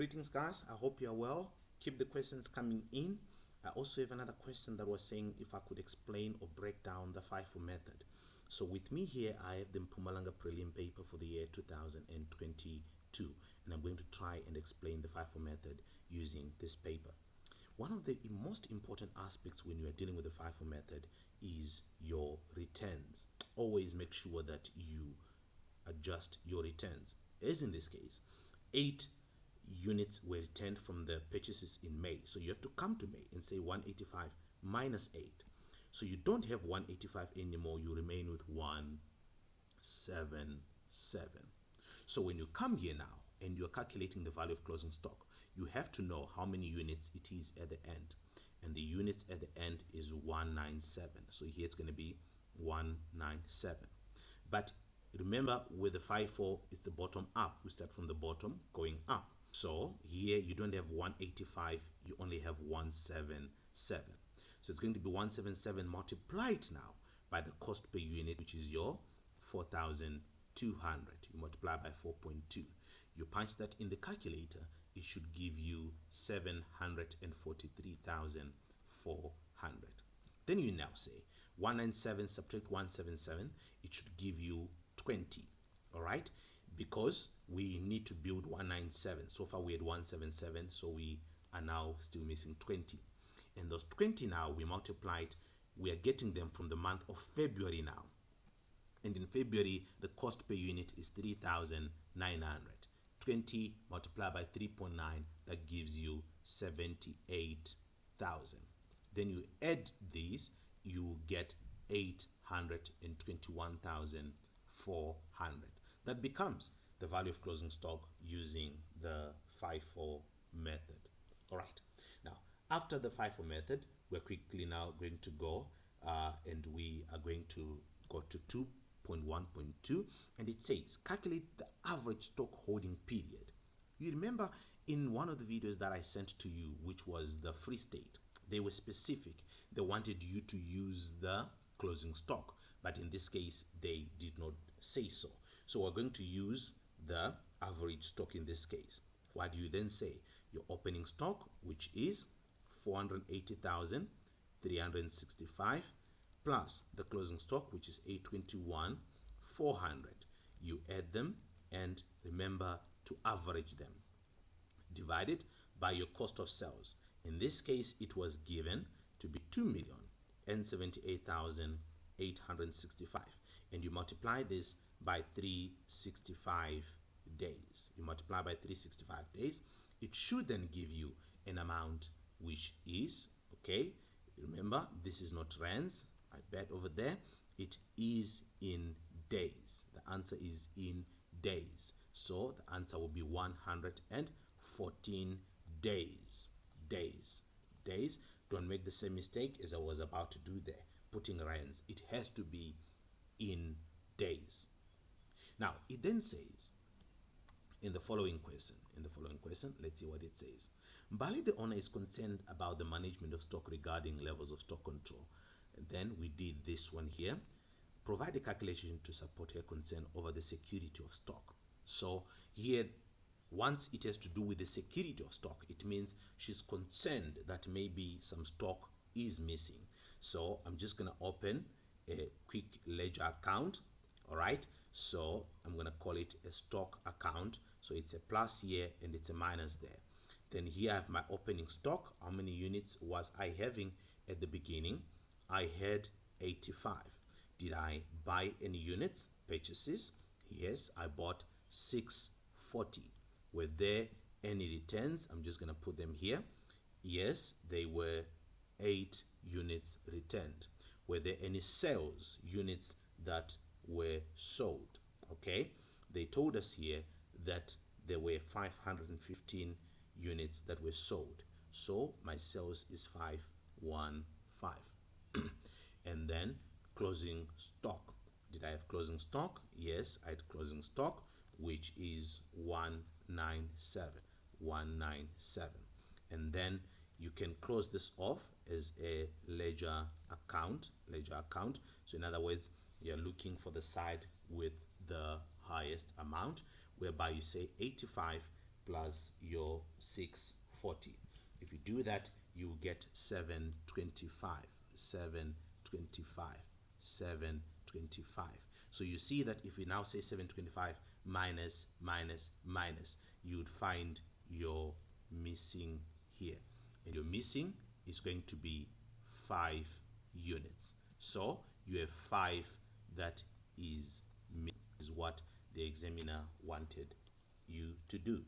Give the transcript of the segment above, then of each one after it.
Greetings, guys. I hope you are well. Keep the questions coming in. I also have another question that was saying if I could explain or break down the FIFO method. So with me here, I have the Mpumalanga prelim paper for the year 2022, and I'm going to try and explain the FIFO method using this paper. One of the most important aspects when you are dealing with the FIFO method is your returns. Always make sure that you adjust your returns. As in this case, 8 units were returned from the purchases in May. So you have to come to May and say 185 minus 8. So you don't have 185 anymore, you remain with 177. So when you come here now and you're calculating the value of closing stock, you have to know how many units it is at the end. And the units at the end is 197. So here it's going to be 197. But remember, with the FIFO, it's the bottom up. We start from the bottom going up. So here you don't have 185, you only have 177. So it's going to be 177 multiplied now by the cost per unit, which is your 4,200. You multiply by 4.2. You punch that in the calculator, it should give you 743,400. Then you now say 197 subtract 177, it should give you 20. All right, because we need to build 197. So far we had 177, so we are now still missing 20. And those 20 now we multiplied, we are getting them from the month of February now. And in February, the cost per unit is 3,900. 20 multiplied by 3.9, that gives you 78,000. Then you add these, you get 821,400. That becomes the value of closing stock using the FIFO method. All right. Now, after the FIFO method, we're quickly now going to go and we are going to go to 2.1.2, and it says calculate the average stock holding period. You remember in one of the videos that I sent to you, which was the Free State, they were specific. They wanted you to use the closing stock, but in this case they did not say so. So we're going to use the average stock in this case. What do you then say? Your opening stock, which is 480,365, plus the closing stock, which is 821,400. You add them and remember to average them. Divided by your cost of sales. In this case, it was given to be 2,078,865, and you multiply this by 365 days. You multiply by 365 days, it should then give you an amount which is, okay, remember this is not rands, my bad over there, it is in days. The answer is in days. So the answer will be 114 days. Days. Don't make the same mistake as I was about to do there, putting rands. It has to be in days. Now it then says in the following question, let's see what it says. Mbali, the owner, is concerned about the management of stock regarding levels of stock control. And then we did this one here. Provide a calculation to support her concern over the security of stock. So here, once it has to do with the security of stock, it means she's concerned that maybe some stock is missing. So I'm just going to open a quick ledger account. All right, so I'm going to call it a stock account. So it's a plus here and it's a minus there. Then here I have my opening stock. How many units was I having at the beginning? I had 85. Did I buy any units, purchases? Yes, I bought 640. Were there any returns? I'm just going to put them here. Yes, they were 8 units returned. Were there any sales, units that were sold? Okay, they told us here that there were 515 units that were sold. So my sales is 515. And then closing stock. Did I have closing stock? Yes, I had closing stock, which is 197. And then you can close this off as a ledger account. So in other words, you're looking for the side with the highest amount, whereby you say 85 plus your 640. If you do that, you get 725, 725, 725. So you see that if we now say 725 minus minus minus, you'd find your missing here, and your missing is going to be 5 units. So you have 5 that is what the examiner wanted you to do.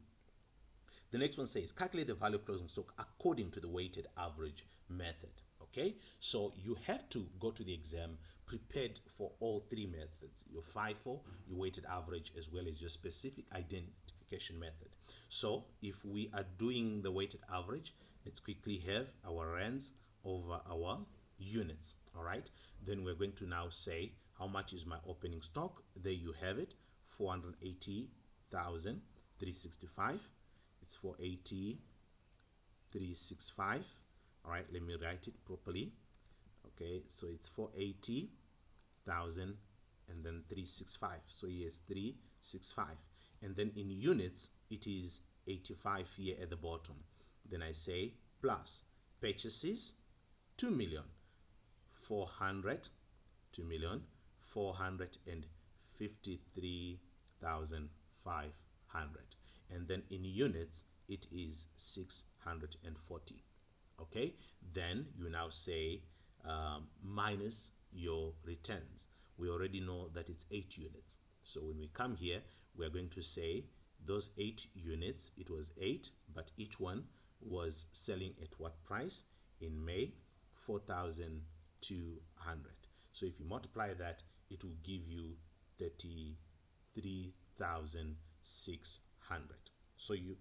The next one says calculate the value of closing stock according to the weighted average method. Okay, so you have to go to the exam prepared for all three methods: your FIFO, your weighted average, as well as your specific identification method. So if we are doing the weighted average, let's quickly have our rands over our units. All right, then we're going to now say how much is my opening stock. There you have it, 480,365. It's 480,365. All right, let me write it properly. Okay, so it's 480,000 and then 365. So here's 365, and then in units it is 85 here at the bottom. Then I say plus purchases 2,400,000, 2,453,500, and then in units it is 640. Okay, then you now say minus your returns. We already know that it's 8 units. So when we come here, we are going to say those 8 units, it was 8, but each one was selling at what price? In May, 4,200. So if you multiply that, it will give you 33,600. So you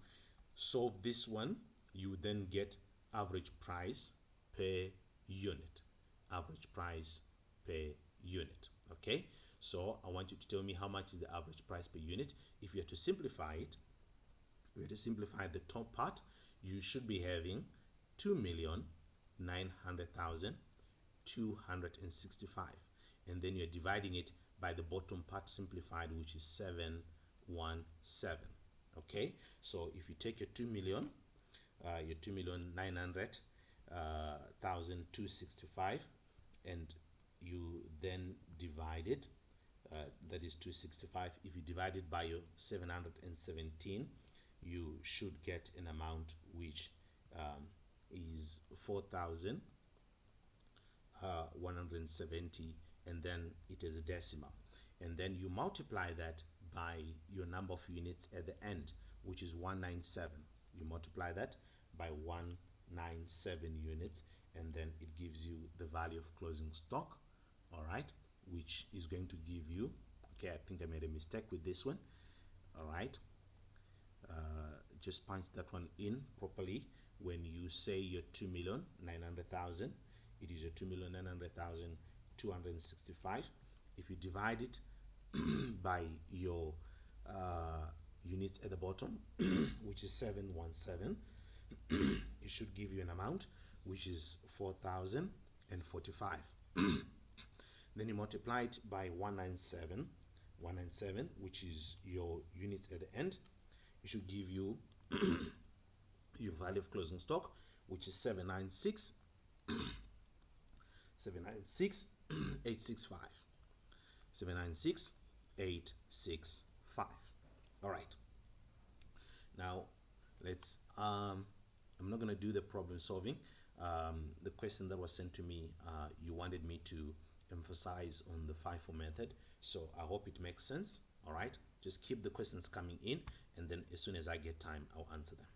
solve this one, you then get average price per unit. Average price per unit. Okay, so I want you to tell me how much is the average price per unit. If you have to simplify it, we have to simplify the top part. You should be having 2,900,265, and then you're dividing it by the bottom part simplified, which is 717. Okay, so if you take your 2,900,265, and you then divide it, that is 265. If you divide it by your 717, you should get an amount which is 4,170, and then it is a decimal, and then you multiply that by your number of units at the end, which is 197. You multiply that by 197 units, and then it gives you the value of closing stock. All right, which is going to give you, okay, I think I made a mistake with this one. All right, just punch that one in properly. When you say your 2,900,000, it is your 2,900,265. If you divide it by your units at the bottom, which is 717, it should give you an amount which is 4,045. Then you multiply it by 197, which is your units at the end. It should give you your value of closing stock, which is 796, 865, 796,865. All right. Now let's. I'm not going to do the problem solving. The question that was sent to me, you wanted me to emphasize on the FIFO method, so I hope it makes sense. All right. Just keep the questions coming in, and then as soon as I get time, I'll answer them.